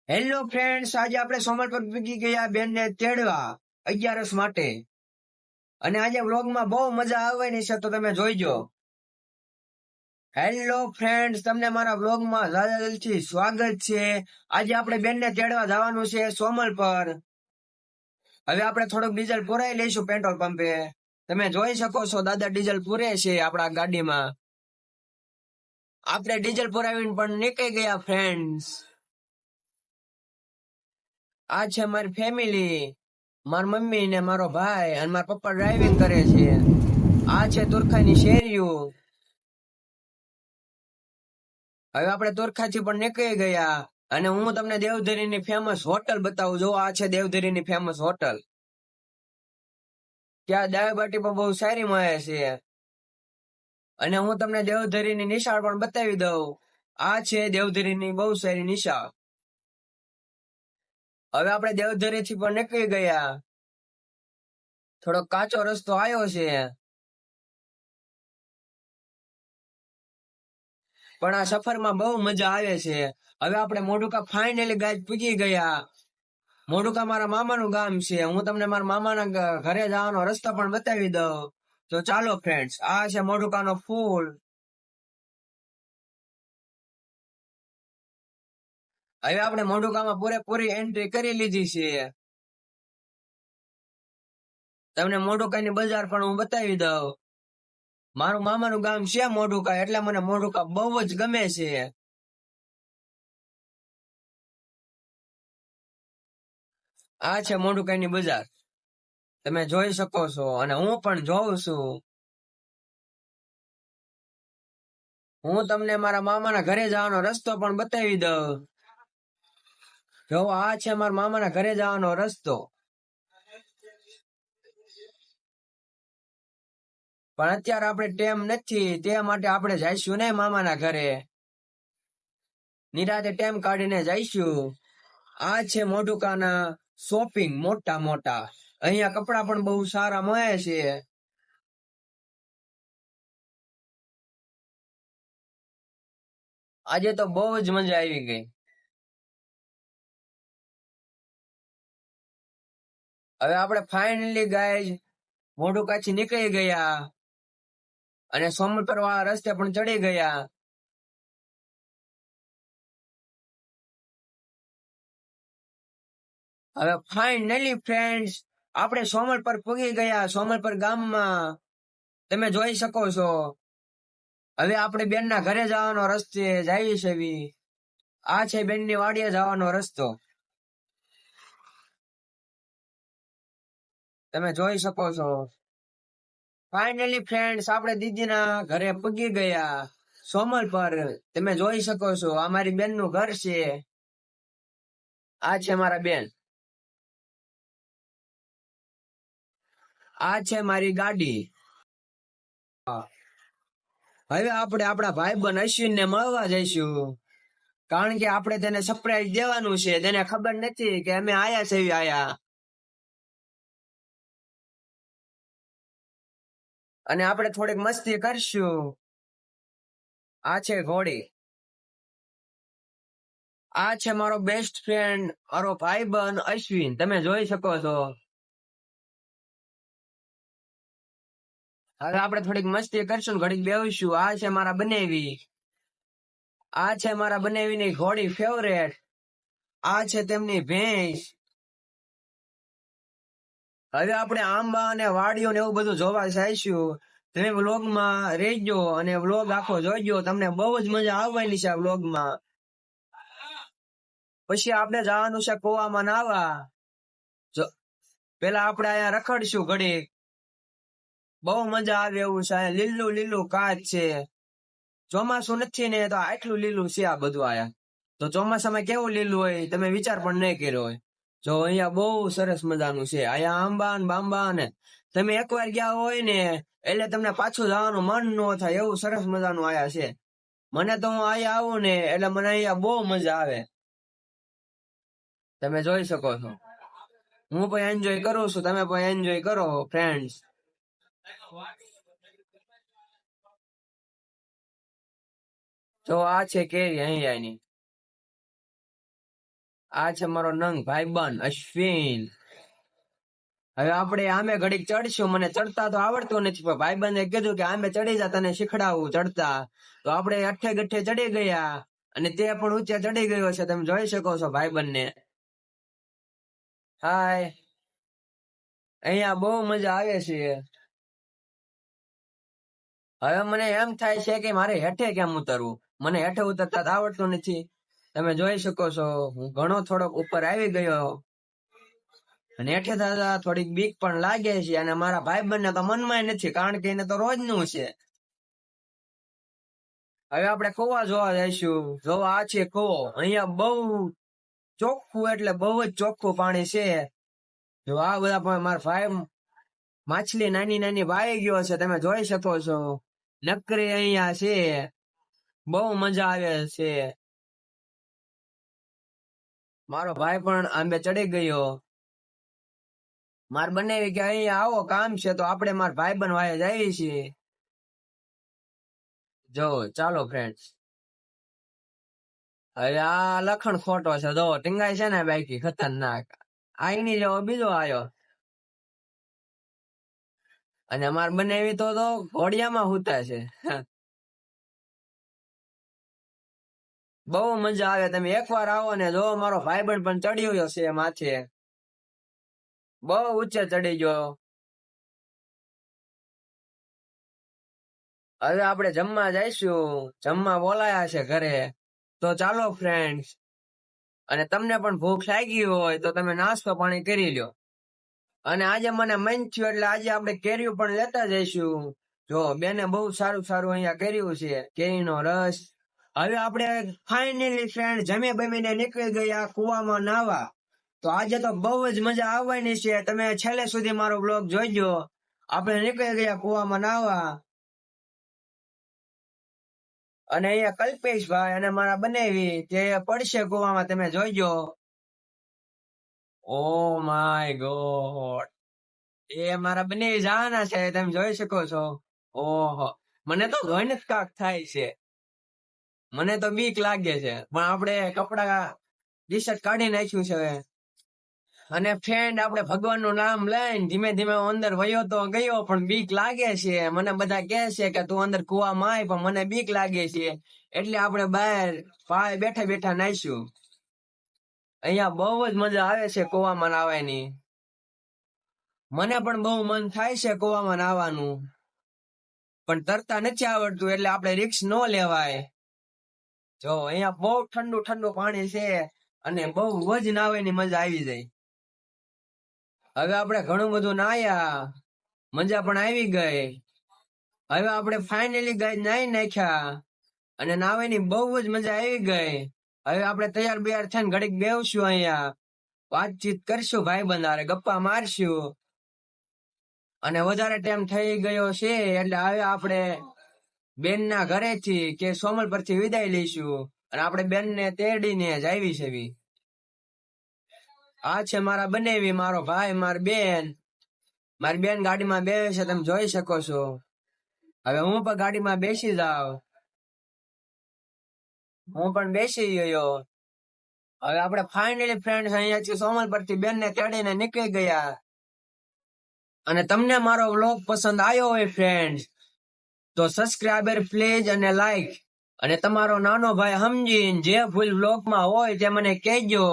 Hello friends, આજે આપણે સોમલ પર પૂગી ગયા બેન ને તેડવા 11સ માટે. અને આજે વ્લોગમાં બહુ મજા આવવાની છે, તો તમે જોઈજો. હેલો ફ્રેન્ડ્સ, તમને મારા વ્લોગમાં દિલથી સ્વાગત છે. આજે આપણે બેન ને તેડવા જવાનું છે સોમલ પર. હવે આપણે થોડુંક ડીઝલ પુરાઈ લઈશું પેટ્રોલ પંપે. તમે જોઈ શકો છો દાદા ડીઝલ પૂરે છે આપણા ગાડીમાં. આપણે ડીઝલ પુરાવીને પણ નીકળી ગયા ફ્રેન્ડ્સ. આ છે મારી ફેમિલી, મારી મમ્મી ને મારો ભાઈ અને મારા પપ્પા ડ્રાઇવિંગ કરે છે. આ છે તુરખાની શેરીઓ. હવે આપણે તુરખાથી પણ નીકળી ગયા અને હું તમને દેવધરીની ફેમસ હોટલ બતાવું. જો આ છે દેવધરીની ફેમસ હોટલ. ત્યાં દાળ બાટી પણ બહુ સારી મળે છે. અને હું તમને દેવધરીની નિશાળ પણ બતાવી દઉં. આ છે દેવધરીની બહુ સારી નિશાળ. હવે આપણે દેવધરીથી પણ નીકળી ગયા. થોડો કાચો રસ્તો આવ્યો છે, પણ આ સફરમાં બહુ મજા આવે છે. હવે આપણે મોઢુકા ફાઇનલી ગાય પૂગી ગયા. મોઢુકા મારા મામાનું ગામ છે. હું તમને મારા મામાના ઘરે જવાનો રસ્તો પણ બતાવી દઉં. તો ચાલો ફ્રેન્ડ્સ, આ છે મોઢુકાનો ફૂલ. હવે આપણે મોઢુકામાં પૂરેપૂરી એન્ટ્રી કરી લીધી છે. તમને મોઢુકાની બજાર પણ હું બતાવી દઉં. મારું મામાનું ગામ છે મોઢુકા, એટલે મને મોઢુકા બહુ જ ગમે છે. આ છે મોઢુકાની બજાર, તમે જોઈ શકો છો અને હું પણ જોઉં છું. હું તમને મારા મામાના ઘરે જવાનો રસ્તો પણ બતાવી દઉં. જો આ છે મારા મામાના ઘરે જવાનો રસ્તો. પણ અત્યારે આપણે ટેમ નથી, તે માટે આપણે જઈશું ને મામાના ઘરે. નિરાતે ટેમ કાઢીને જઈશું. આ છે મોઢુકાના શોપિંગ મોટા મોટા. અહીંયા કપડા પણ બહુ સારા મળે છે. આજે તો બહુ જ મજા આવી ગઈ. હવે આપણે ફાઇનલી ગાઈઝ મોઢુકાથી નીકળી ગયા અને સોમલપર વાળા રસ્તે પણ ચડી ગયા. હવે ફાઇનલી ફ્રેન્ડ્સ, આપણે સોમલપર પૂગી ગયા. સોમલપર ગામમાં તમે જોઈ શકો છો. હવે આપણે બેનના ઘરે જવાનો રસ્તે જઈએ છીએ. આ છે બેનની વાડીએ જવાનો રસ્તો, તમે જોઈ શકો છો. ફાઇનલી ફ્રેન્ડ્સ, આપણે દીદીના ઘરે પૂગી ગયા સોમલ પર. તમે જોઈ શકો છો આ મારી બેનનું ઘર છે. આ છે મારા બેન. આ છે મારી ગાડી. હવે આપણે આપણા ભાઈબંધ અશ્વિનને મળવા જઈશું, કારણ કે આપણે તેને સરપ્રાઈઝ દેવાનું છે. તેને ખબર નથી કે અમે આયા છે આયા. અને આપણે થોડીક મસ્તી કરશું. આ છે ઘોડી. આ છે મારો બેસ્ટ ફ્રેન્ડ, મારો ભાઈબંધ અશ્વિન, તમે જોઈ શકો છો. હવે આપણે થોડીક મસ્તી કરશું, ઘડીક બેહીશું. આ છે મારા બનેવી. આ છે મારા બનેવીની ઘોડી ફેવરેટ. આ છે તેમની ભેંસ. હવે આપણે આંબા અને વાડીઓ ને એવું બધું જોવા જઈશું. તમે વ્લોગમાં રહેજો અને વ્લોગ આખો જોઈજો. તમને બહુ જ મજા આવવાની છે આ વ્લોગમાં. પછી આપણે જવાનું છે કુવામાં નાવા. પેલા આપણે અહીંયા રખડશું ઘડીક. બહુ મજા આવે એવું છે. લીલું લીલું કાચ છે. ચોમાસું નથી ને તો આટલું લીલું છે આ બધું આયા. તો ચોમાસામાં કેવું લીલું હોય તમે વિચાર પણ નહીં કર્યો હોય. જો અહીંયા બહુ સરસ મજાનું છે. અહીંયા આંબા ને બાંબા ને તમે એકવાર ગયા હોય ને એટલે તમને પાછું જવાનું મન ન થાય, એવું સરસ મજાનું આયા છે. મને તો હું અહીંયા આવું ને એટલે મને અહીંયા બહુ મજા આવે. તમે જોઈ શકો છો. હું પણ એન્જોય કરું છું, તમે પણ એન્જોય કરો ફ્રેન્ડ્સ. જો આ છે કેરી અહીંયાની. આ છે મારો નંગ ભાઈબંધ અશ્વિન. હવે આપણે આમે ઘડીક ચડશું. મને ચડતા તો આવડતું નથી, પણ ભાઈબંધે કીધું કે આમે ચડી જા, તને શીખડાવું ચડતા. તો આપણે અઠ્ઠે ગઠ્ઠે ચડી ગયા, અને તે પણ ઊંચે ચડી ગયો છે. તમે જોઈ શકો છો ભાઈબંધને. હાય. અહીંયા બહુ મજા આવે છે. હવે મને એમ થાય છે કે મારે હેઠે કેમ ઉતરવું. મને હેઠે ઉતરતા તો આવડતું નથી. તમે જોઈ શકો છો હું ઘણો થોડોક ઉપર આવી ગયો, અને હેઠે થતા થોડીક બીક પણ લાગે છે. અને મારા ભાઈબંધને તો મનમાં નથી, કારણ કે એને તો રોજનું છે. હવે આપણે કુવા જોવા જઈશું. જોવા આ છે કુવો. અહીંયા બહુ ચોખ્ખું, એટલે બહુ જ ચોખ્ખું પાણી છે. જો આ બધા પણ મારા ભાઈ માછલી નાની નાની વાઈ ગયો છે. તમે જોઈ શકો છો નકરી અહીંયા છે. બહુ મજા આવે છે. મારો ભાઈ પણ આંબે ચડી ગયો. માર બનાવી કે અહીંયા આવો કામ છે, તો આપણે માર ભાઈ બન વાય જઈએ છીએ. જો ચાલો ફ્રેન્ડ્સ. હવે આ લખણ ખોટો છે. જો ટીંગાઈ છે ને બાકી ખતરનાક. આઈની જેવો બીજો આવ્યો. અને માર બનાવી તો ઘોડિયામાં હુતા છે. બહુ મજા આવે. તમે એકવાર આવો ને જો મારો ભાઈબંધ પણ ચડ્યો છે માથે. બહુ ઊંચે ચડી ગયો. હવે આપણે જમવા જઈશું. જમવા બોલાયા છે ઘરે. તો ચાલો ફ્રેન્ડ્સ. અને તમને પણ ભૂખ લાગી હોય તો તમે નાસ્તો પાણી કરી લ્યો. અને આજે મને મન થયું એટલે આજે આપણે કેરીઓ પણ લેતા જઈશું. જો બેને બહુ સારું સારું અહીંયા કર્યું છે, કેરીનો રસ. હવે આપણે ફાઇનલી ફ્રેન્ડ જમી બમીને નીકળી ગયા કુવામાં નાવા. તો આજે તો બહુ જ મજા આવવાની છે. તમે છેલ્લે સુધી મારો બ્લોગ જોઈજો. આપણે નીકળી ગયા કુવામાં નાવા. અને અહીંયા કલ્પેશભાઈ અને મારા બનેવી તે પડશે કુવામાં. તમે જોઈજો. Oh my God. એ મારા બનેવી જવાના છે. તમે જોઈ શકો છો. ઓહો, મને તો જોઈને જ કાક થાય છે. મને તો બીક લાગે છે, પણ આપણે કપડા ટી શર્ટ કાઢી નાખ્યું છે. અને ફ્રેન્ડ આપણે ભગવાનનું નામ લઈને ધીમે ધીમે અંદર વયો તો ગયો, પણ બીક લાગે છે. મને બધા કહે છે કે તું અંદર કુવામાં આય, પણ મને બીક લાગે છે. એટલે આપણે બહાર પાળે બેઠા બેઠા નાઈશું. અહીંયા બહુ જ મજા આવે છે કુવામાં નાવાની. મને પણ બહુ મન થાય છે કુવામાં નાવાનું, પણ તરતા નથી આવડતું, એટલે આપણે રિસ્ક ન લેવાય. જો અહીંયા બહુ ઠંડુ ઠંડુ પાણી છે, અને બહુ જ નાવાની મજા આવી જાય. હવે આપણે ઘણું બધું નાયા, મજા પણ આવી ગઈ. હવે આપણે ફાઇનલી નાઈ નાખ્યા, અને નાવાની બહુ જ મજા આવી ગઈ. હવે આપણે તૈયાર બૈયાર થઈને ઘડીક બેસશું, અહીંયા વાતચીત કરશું, ભાઈબંધ હારે ગપ્પા મારશું. અને વધારે ટાઈમ થઈ ગયો છે, એટલે હવે આપણે બેનના ઘરેથી કે સોમલ પરથી વિદાય લઈશું. અને આપણે બેનને તેડીને જ આવી છે. આ છે મારા બનેવી, મારો ભાઈ, મારી બેન. મારી બેન ગાડીમાં બેસે છે, તમે જોઈ શકો છો. હવે હું પણ ગાડીમાં બેસી જાઉં. હું પણ બેસી ગયો. હવે આપણે ફાઇનલી ફ્રેન્ડ્સ અહીંયાથી સોમલ પરથી બેનને તેડીને નીકળી ગયા. અને તમને મારો વ્લોગ પસંદ આવ્યો હોય ફ્રેન્ડ્સ, તો સબસ્ક્રાઇબર પ્લીઝ અને લાઈક. અને તમારો નાનો ભાઈ સમજીને જે ભૂલ વ્લોગમાં હોય તે મને કહેજો,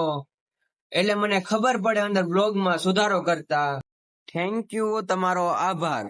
એટલે મને ખબર પડે અંદર વ્લોગમાં સુધારો કરતા. થેન્ક યુ, તમારો આભાર.